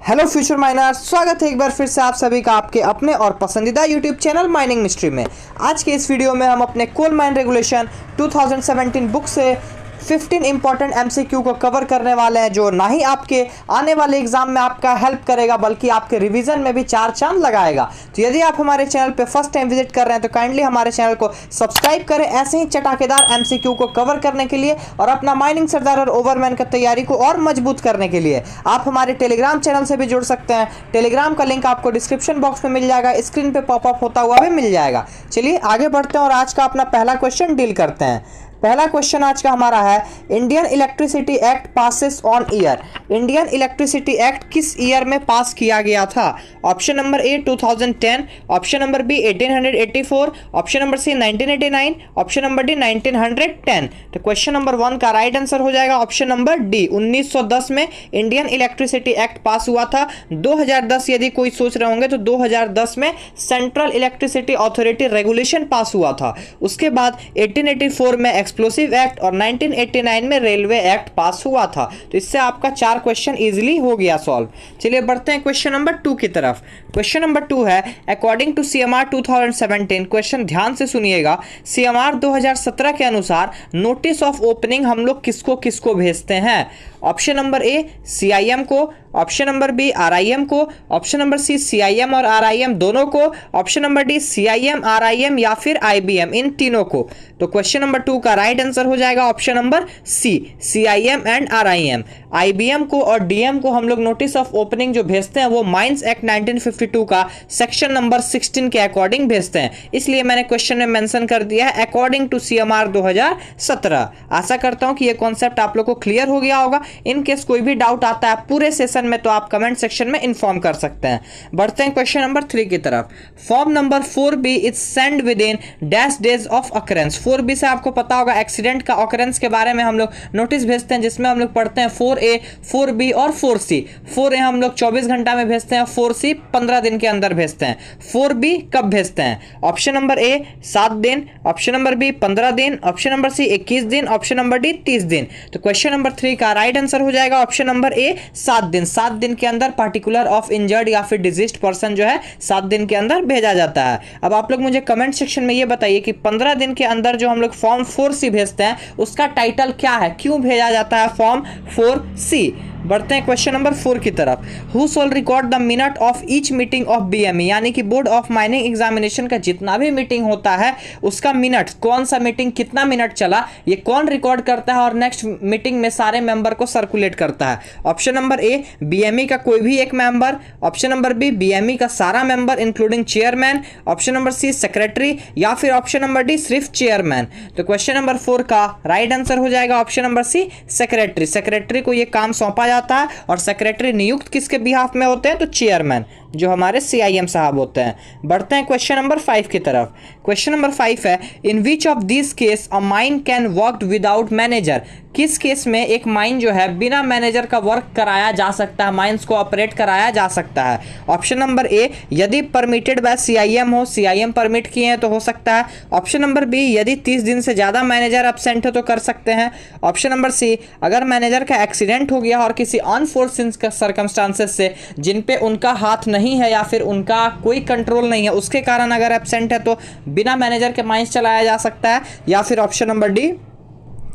Hello future miners, स्वागत है एक बार फिर से आप सभी का आपके अपने और पसंदीदा यूट्यूब चैनल माइनिंग मिस्ट्री में। आज के इस वीडियो में हम अपने कोल माइन रेगुलेशन 2017 बुक से 15 इंपॉर्टेंट एमसीक्यू को कवर करने वाले हैं, जो ना ही आपके आने वाले एग्जाम में आपका हेल्प करेगा बल्कि आपके रिवीजन में भी चार चांद लगाएगा। तो यदि आप हमारे चैनल पे फर्स्ट टाइम विजिट कर रहे हैं तो काइंडली हमारे चैनल को सब्सक्राइब करें ऐसे ही चटाकेदार एमसीक्यू को कवर करने के लिए और अपना माइनिंग सरदार और ओवरमैन की तैयारी को और मजबूत करने के लिए। आप हमारे टेलीग्राम चैनल से भी जुड़ सकते हैं। टेलीग्राम का लिंक आपको डिस्क्रिप्शन बॉक्स में मिल जाएगा, स्क्रीन पे पॉपअप होता हुआ भी मिल जाएगा। चलिए आगे बढ़ते हैं और आज का अपना पहला क्वेश्चन डील करते हैं। पहला क्वेश्चन आज का हमारा है, Indian electricity act passes on year. Indian electricity act किस ईयर में पास किया गया था? Option number A 2010, option number B 1884, option number C 1989, option number D 1910। तो क्वेश्चन नंबर 1 का राइट आंसर हो जाएगा ऑप्शन नंबर डी। 1910 में इंडियन इलेक्ट्रिसिटी एक्ट पास हुआ था। 2010 यदि कोई सोच रहे होंगे तो 2010 में सेंट्रल इलेक्ट्रिसिटी अथॉरिटी रेगुलेशन पास हुआ था। उसके बाद 1884 में एक्सप्लोसिव एक्ट और 1989 में रेलवे एक्ट पास हुआ था। तो इससे आपका 4 क्वेश्चन इजीली हो गया सॉल्व। चलिए बढ़ते हैं क्वेश्चन नंबर 2 की तरफ। क्वेश्चन नंबर 2 है, अकॉर्डिंग टू सीएमआर 2017। क्वेश्चन ध्यान से सुनिएगा। सीएमआर 2017 के अनुसार नोटिस ऑफ ओपनिंग हम लोग किसको किसको भेजते हैं? ऑप्शन नंबर ए सीआईएम को, ऑप्शन नंबर बी आरआईएम को, ऑप्शन नंबर सी सीआईएम और आरआईएम दोनों को, option number D CIM RIM या फिर आईबीएम इन तीनों को। तो क्वेश्चन नंबर 2 का राइट आंसर हो जाएगा option number C, CIM and RIM. IBM को और डीएम को हम लोग नोटिस ऑफ ओपनिंग जो भेजते हैं वो माइंस एक्ट 1952 का सेक्शन नंबर 16 के अकॉर्डिंग भेजते हैं, इसलिए मैंने क्वेश्चन में मेंशन कर दिया है अकॉर्डिंग टू सीएमआर 2017। आशा करता हूं कि ये कॉन्सेप्ट आप लोग को क्लियर हो गया होगा। इन केस कोई भी डाउट आता है पूरे सेशन में तो आप कमेंट सेक्शन में इन्फॉर्म कर सकते हैं। बढ़ते हैं क्वेश्चन नंबर 3 की तरफ। Form number 4B is send with in dash days of occurrence. 4B से आपको पता होगा एक्सीडेंट का ऑकरेंस के बारे में हम लोग नोटिस भेजते हैं, जिसमें हम लोग पढ़ते हैं 4A, 4B और 4C। 4A हम लोग 24 घंटा में भेजते हैं, 4C 15 दिन के अंदर भेजते हैं। 4B कब भेजते हैं? ऑप्शन नंबर ए 7 दिन, ऑप्शन नंबर बी 15 दिन, ऑप्शन नंबर सी 21 दिन, ऑप्शन नंबर डी 30 दिन। तो क्वेश्चन नंबर 3 का राइट आंसर हो जाएगा ऑप्शन नंबर ए 7 दिन। 7 दिन के अंदर पार्टिकुलर ऑफ इंजर्ड या फिर डिजीज्ड पर्सन जो है 7 दिन के अंदर भेजा जाता है। अब आप लोग मुझे कमेंट सेक्शन में ये बताइए कि 15 दिन के अंदर जो हम लोग फॉर्म 4C भेजते हैं उसका टाइटल क्या है, क्यों भेजा जाता है फॉर्म 4C? बढ़ते हैं क्वेश्चन नंबर 4 की तरफ। Who shawl record the minute of each meeting of BME, यानी कि बोर्ड ऑफ माइनिंग एग्जामिनेशन का जितना भी मीटिंग होता है उसका मिनट, कौन सा मीटिंग कितना मिनट चला, ये कौन रिकॉर्ड करता है और नेक्स्ट मीटिंग में सारे मेंबर को सर्कुलेट करता है? ऑप्शन नंबर ए बीएमई का कोई भी एक member, option number B BME का सारा member including chairman, option number C secretary या फिर ऑप्शन नंबर डी सिर्फ चेयरमैन। तो क्वेश्चन नंबर 4 का राइट आंसर हो जाएगा option number C secretary. Secretary को यह काम सौंपा जाता है और सेक्रेटरी नियुक्त किसके बिहाफ में होते हैं? तो चेयरमैन, जो हमारे सीआईएम साहब होते हैं। बढ़ते हैं क्वेश्चन नंबर 5 की तरफ। क्वेश्चन नंबर 5 है, in which of this case a mine can work without manager. किस केस में एक माइन जो है बिना मैनेजर का वर्क कराया जा सकता है, माइंस को ऑपरेट कराया जा सकता है? ऑप्शन नंबर ए यदि परमिटेड बाय सीआईएम हो, सीआईएम परमिट किए हैं तो हो सकता है। ऑप्शन नंबर बी यदि 30 दिन से ज्यादा मैनेजर एब्सेंट हो तो कर सकते हैं। ऑप्शन नंबर सी अगर मैनेजर का एक्सीडेंट हो गया और किसी अनफोर्सिन सर्कमस्टांसेस से जिन पे उनका हाथ नहीं है या फिर उनका कोई कंट्रोल नहीं है उसके कारण अगर एब्सेंट है तो बिना मैनेजर के माइंस चलाया जा सकता है, या फिर ऑप्शन नंबर डी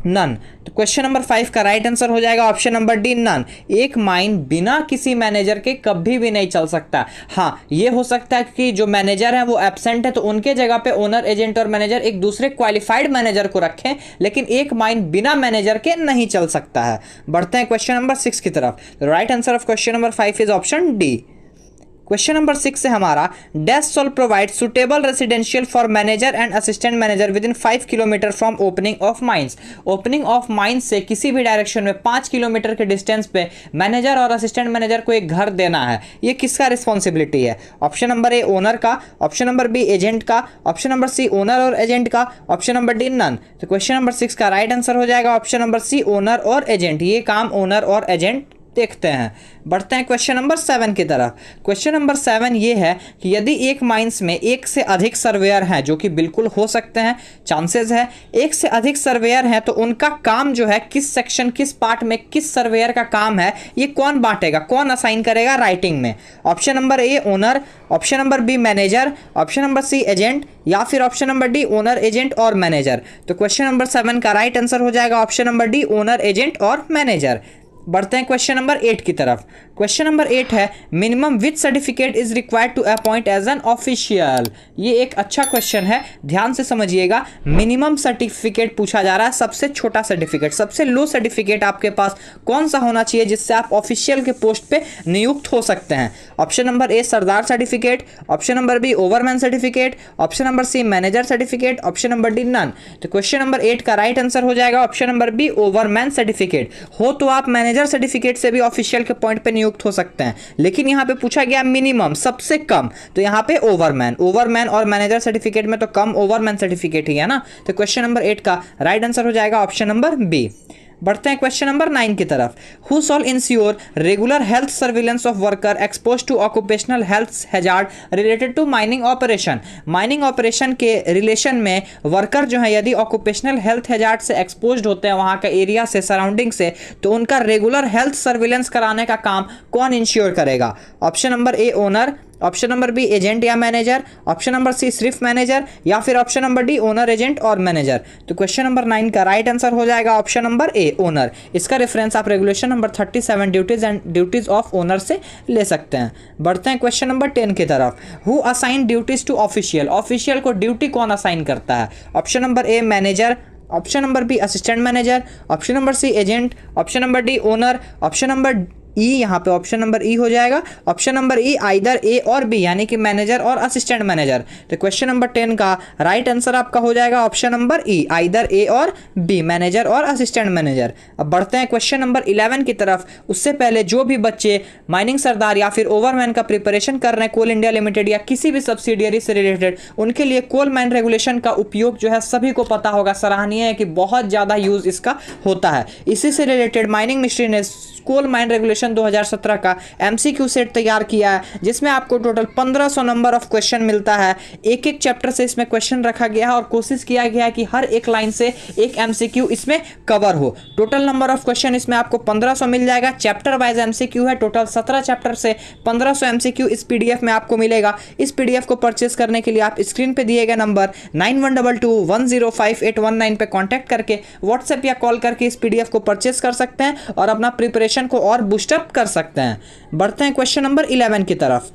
नन। तो क्वेश्चन नंबर 5 का राइट आंसर हो जाएगा ऑप्शन नंबर डी नन। एक माइन बिना किसी मैनेजर के कभी भी नहीं चल सकता। हाँ, ये हो सकता है कि जो मैनेजर है वो एब्सेंट है तो उनके जगह पे ओनर, एजेंट और मैनेजर एक दूसरे क्वालिफाइड मैनेजर को रखें, लेकिन एक माइन बिना मैनेजर के नहीं चल सकता है। बढ़ते हैं क्वेश्चन नंबर 6 की तरफ। Right answer of question number 5 is option D. Question number 6 से हमारा, dash shawl provide suitable residential for manager and assistant manager with in 5 kilometre from opening of mines. Opening of mines से किसी भी direction में 5 kilometre के distance पे manager और assistant manager को एक घर देना है, ये किसका रिस्पॉन्सिबिलिटी है? ऑप्शन नंबर ए ओनर का, ऑप्शन नंबर बी एजेंट का, ऑप्शन नंबर सी ओनर और एजेंट का, ऑप्शन नंबर डी नन। तो क्वेश्चन नंबर 6 का राइट आंसर हो जाएगा ऑप्शन नंबर सी ओनर और एजेंट। ये काम ओनर और एजेंट देखते हैं। बढ़ते हैं क्वेश्चन नंबर 7 की तरफ। क्वेश्चन नंबर 7 ये है कि यदि एक माइंस में एक से अधिक सर्वेयर हैं, जो कि बिल्कुल हो सकते हैं, चांसेस है, एक से अधिक सर्वेयर हैं, तो उनका काम जो है किस सेक्शन, किस पार्ट में किस सर्वेयर का काम है, ये कौन बांटेगा, कौन असाइन करेगा राइटिंग में। Option number A owner, option number B manager, option number C agent, या फिर option number D owner, agent और मैनेजर। तो क्वेश्चन नंबर 7 का राइट आंसर हो जाएगा option number D owner, agent और मैनेजर। बढ़ते हैं क्वेश्चन नंबर 8 की तरफ। क्वेश्चन नंबर 8 है minimum which certificate is required to appoint as an official. ये एक अच्छा क्वेश्चन है, ध्यान से समझिएगा। मिनिमम सर्टिफिकेट पूछा जा रहा है, सबसे छोटा सर्टिफिकेट, सबसे लो सर्टिफिकेट आपके पास कौन सा होना चाहिए जिससे आप ऑफिशियल के पोस्ट पे नियुक्त हो सकते हैं। Option number A sirdar certificate, option number B overman certificate, option number C manager certificate, option number D none. तो क्वेश्चन नंबर 8 का राइट आंसर हो जाएगा option number B overman certificate. हो तो आप मैनेजर सर्टिफिकेट से भी ऑफिशियल के पॉइंट पे नियुक्त हो सकते हैं, लेकिन यहां पे पूछा गया मिनिमम, सबसे कम, तो यहां पे ओवरमैन और मैनेजर सर्टिफिकेट में तो कम ओवरमैन सर्टिफिकेट ही है ना। तो क्वेश्चन नंबर 8 का राइट आंसर हो जाएगा ऑप्शन नंबर बी। बढ़ते हैं क्वेश्चन नंबर 9 की तरफ। Who shall ensure regular health surveillance of worker expose to occupational health hazard related to mining operation. Mining operation के रिलेशन में वर्कर जो है यदि ऑक्यूपेशनल हेल्थ हैजार्ड से एक्सपोज होते हैं, वहां का एरिया से, सराउंडिंग से, तो उनका रेगुलर हेल्थ सर्विलेंस कराने का काम कौन इंश्योर करेगा। Option number A owner, option number B agent या मैनेजर, ऑप्शन नंबर सी सिर्फ मैनेजर, या फिर option number D owner, agent और मैनेजर। तो क्वेश्चन नंबर 9 का राइट आंसर हो जाएगा ऑप्शन नंबर ए ओनर। इसका रेफरेंस आप regulation number 37 duties of owner से ले सकते हैं। बढ़ते हैं क्वेश्चन नंबर 10 की तरफ। Who assign duties to official. Official को ड्यूटी कौन असाइन करता है। Option number A manager, option number B assistant manager, option number C agent, option number D owner, option number E, यहाँ पे ऑप्शन नंबर ई हो जाएगा, option number E either A or B, यानी कि manager और assistant manager. तो question number 10 का right answer आपका हो जाएगा option number E either A or B, manager और असिस्टेंट मैनेजर। अब बढ़ते हैं क्वेश्चन नंबर 11 की तरफ। उससे पहले जो भी बच्चे माइनिंग सरदार या फिर ओवरमैन का प्रिपरेशन कर रहे हैं कोल इंडिया लिमिटेड या किसी भी सब्सिडियरी से रिलेटेड, उनके लिए कोल माइन रेगुलेशन का उपयोग जो है सभी को पता होगा, सराहनीय है कि बहुत ज़्यादा यूज इसका होता है। इसी से रिलेटेड माइनिंग मिनिस्ट्री ने कोल माइन रेगुलेशन 2017 का एमसीक्यू सेट तैयार किया है, जिसमें आपको टोटल 1500 नंबर ऑफ क्वेश्चन मिलता है। एक एक चैप्टर से इसमें क्वेश्चन रखा गया है और कोशिश किया गया है कि हर एक लाइन से एक एमसीक्यू इसमें कवर हो। टोटल नंबर ऑफ क्वेश्चन इसमें आपको 1500 मिल जाएगा। चैप्टर वाइज एमसीक्यू है, टोटल 17 चैप्टर से 1500 एमसीक्यू इस पीडीएफ में आपको मिलेगा। इस पीडीएफ को परचेस करने के लिए आप स्क्रीन पे दिए गए नंबर 9122105819 पे कॉन्टैक्ट करके व्हाट्सएप या कॉल करके इस पीडीएफ को परचेस कर सकते हैं और अपना प्रिपरेशन को और बूस्टअप कर सकते हैं। बढ़ते हैं क्वेश्चन नंबर 11 की तरफ।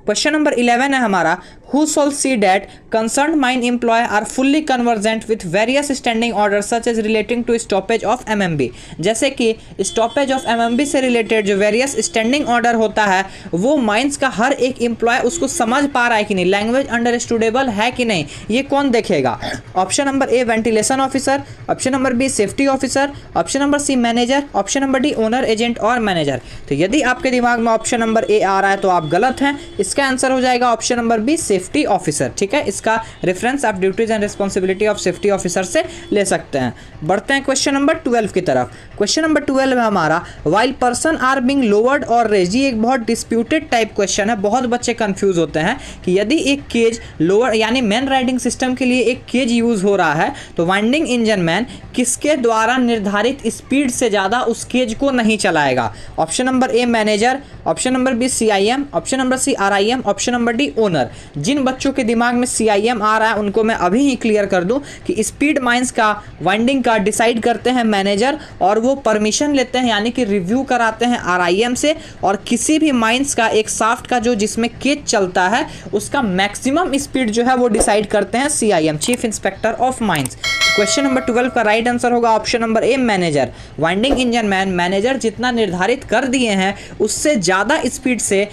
क्वेश्चन नंबर 11 है हमारा, who shall see that concerned mine employee are fully conversant with various standing orders such as relating to stoppage of MMB। जैसे कि stoppage of MMB से रिलेटेड जो वेरियस स्टैंडिंग ऑर्डर होता है वो माइंस का हर एक एम्प्लॉय उसको समझ पा रहा है कि नहीं, लैंग्वेज अंडरस्टूडेबल है कि नहीं, ये कौन देखेगा। Option number A ventilation officer, option number B safety officer, option number C manager, option number D owner, agent और मैनेजर। तो यदि आपके दिमाग में ऑप्शन नंबर ए आ रहा है तो आप गलत हैं। इसका आंसर हो जाएगा option number B safety officer. ठीक है, इसका रेफरेंस आप duties and responsibility of safety officer से ले सकते हैं। बढ़ते हैं क्वेश्चन नंबर 12 की तरफ। क्वेश्चन नंबर 12 है हमारा, while person are being lowered or raise. ये एक बहुत डिस्प्यूटेड टाइप क्वेश्चन है, बहुत बच्चे कंफ्यूज होते हैं कि यदि एक केज लोअर यानी मैन राइडिंग सिस्टम के लिए एक केज यूज हो रहा है तो वाइंडिंग इंजन मैन किसके द्वारा निर्धारित स्पीड से ज्यादा उस केज को नहीं चलाएगा। Option number A manager, option number B CIM, option number C RIM, option number D owner. जिन बच्चों के दिमाग में CIM आ रहा है उनको मैं अभी ही क्लियर कर दूं कि स्पीड माइंस का वाइंडिंग का डिसाइड करते हैं मैनेजर और वो परमिशन लेते हैं यानी कि रिव्यू कराते हैं RIM से, और किसी भी माइंस का एक शाफ्ट का जो जिसमें केज चलता है उसका मैक्सिमम स्पीड जो है वो डिसाइड करते हैं CIM, chief inspector of mines. Question number 12 का राइट आंसर होगा option number A manager. Winding engine man manager जितना निर्धारित कर दिए हैं उससे ज़्यादा स्पीड से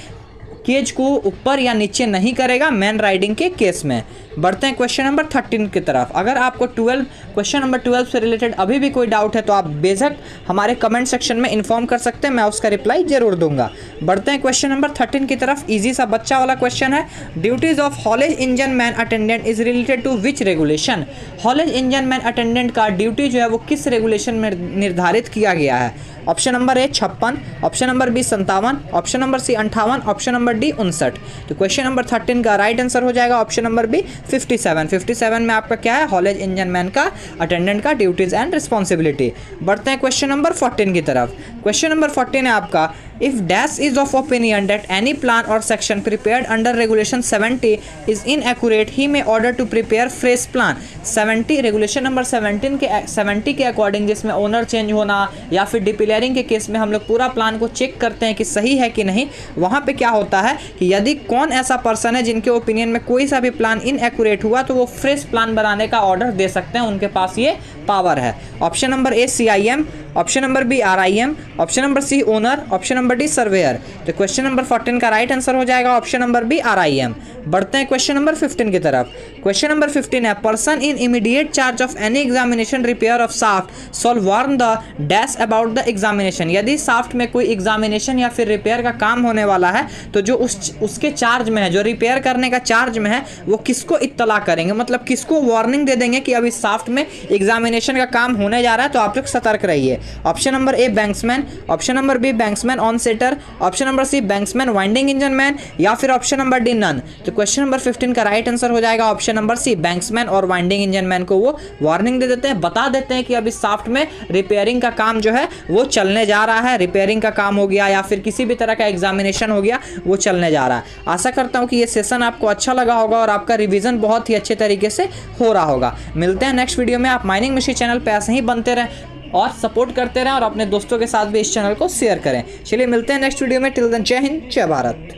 केज को ऊपर या नीचे नहीं करेगा मैन राइडिंग के केस में। बढ़ते हैं क्वेश्चन नंबर 13 की तरफ। अगर आपको क्वेश्चन नंबर 12 से रिलेटेड अभी भी कोई डाउट है तो आप बेशक हमारे कमेंट सेक्शन में इन्फॉर्म कर सकते हैं, मैं उसका रिप्लाई जरूर दूंगा। बढ़ते हैं क्वेश्चन नंबर 13 की तरफ। इजी सा बच्चा वाला क्वेश्चन है। Duties of haulage engine man attendant is related to which regulation. Haulage engine man attendant का ड्यूटी जो है वो किस रेगुलेशन में निर्धारित किया गया है। Option number A 56, option number B 57, option number C 58, option number D 59। तो क्वेश्चन नंबर 13 का राइट आंसर हो जाएगा ऑप्शन नंबर बी 57। 57 में आपका क्या है, हॉलेज इंजन मैन का अटेंडेंट का ड्यूटीज एंड रिस्पॉन्सिबिलिटी। बढ़ते हैं क्वेश्चन नंबर 14 की तरफ। क्वेश्चन नंबर 14 है आपका, if dash is of opinion that any plan or section prepared under regulation 70 is inaccurate he may order to prepare fresh plan. 70 regulation number 70 के according, जिसमें owner change होना या फिर डिपिलरिंग के केस में हम लोग पूरा प्लान को चेक करते हैं कि सही है कि नहीं। वहाँ पे क्या होता है कि यदि कौन ऐसा पर्सन है जिनके ओपिनियन में कोई सा भी प्लान इनएक्यूरेट हुआ तो वो फ्रेश प्लान बनाने का ऑर्डर दे सकते हैं, उनके पास ये पावर है। Option number A CIM, option number B RIM, option number C owner, option number D surveyor. तो क्वेश्चन नंबर 14 का राइट आंसर हो जाएगा ऑप्शन नंबर बी RIM। बढ़ते हैं क्वेश्चन नंबर 15 की तरफ। क्वेश्चन नंबर 15 है, person in immediate charge of any examination repair of shaft shall warn the dash about the examination. यदि साफ्ट में कोई एग्जामिनेशन या फिर रिपेयर का काम होने वाला है तो जो उसके चार्ज में है, जो रिपेयर करने का चार्ज में है, वो किसको इत्तला करेंगे, मतलब किसको वार्निंग दे देंगे कि अभी साफ्ट में एग्जामिनेशन का काम होने जा रहा है, तो आप लोग सतर्क रहिए। Option number A banksman, option number B banksman on setter, option number C banksman winding engine man, या फिर ऑप्शन नंबर डी नन। तो क्वेश्चन नंबर 15 का राइट आंसर हो जाएगा ऑप्शन नंबर सी बैंक्समैन और वाइंडिंग इंजन मैन को वो warning दे देते हैं, बता देते हैं कि अभी साफ्ट में रिपेयरिंग का काम जो है वो चलने जा रहा है, रिपेयरिंग का काम हो गया या फिर किसी भी तरह का एग्जामिनेशन हो गया वो चलने जा रहा है। आशा करता हूं कि ये सेशन आपको अच्छा लगा होगा और आपका रिवीजन बहुत ही अच्छे तरीके से हो रहा होगा। मिलते हैं नेक्स्ट वीडियो में। आप माइनिंग मशीन चैनल पे ऐसे ही बनते रहें और सपोर्ट करते रहें और अपने दोस्तों के साथ भी इस चैनल को शेयर करें। चलिए मिलते हैं नेक्स्ट वीडियो में। टिल देन जय हिंद, जय भारत।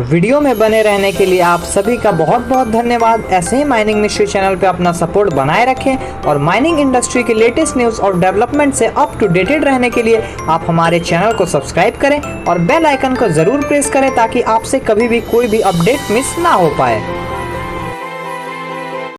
वीडियो में बने रहने के लिए आप सभी का बहुत बहुत धन्यवाद। ऐसे ही माइनिंग मिस्ट्री चैनल पे अपना सपोर्ट बनाए रखें और माइनिंग इंडस्ट्री के लेटेस्ट न्यूज़ और डेवलपमेंट से अप टू डेटेड रहने के लिए आप हमारे चैनल को सब्सक्राइब करें और बेल आइकन को ज़रूर प्रेस करें ताकि आपसे कभी भी कोई भी अपडेट मिस ना हो पाए।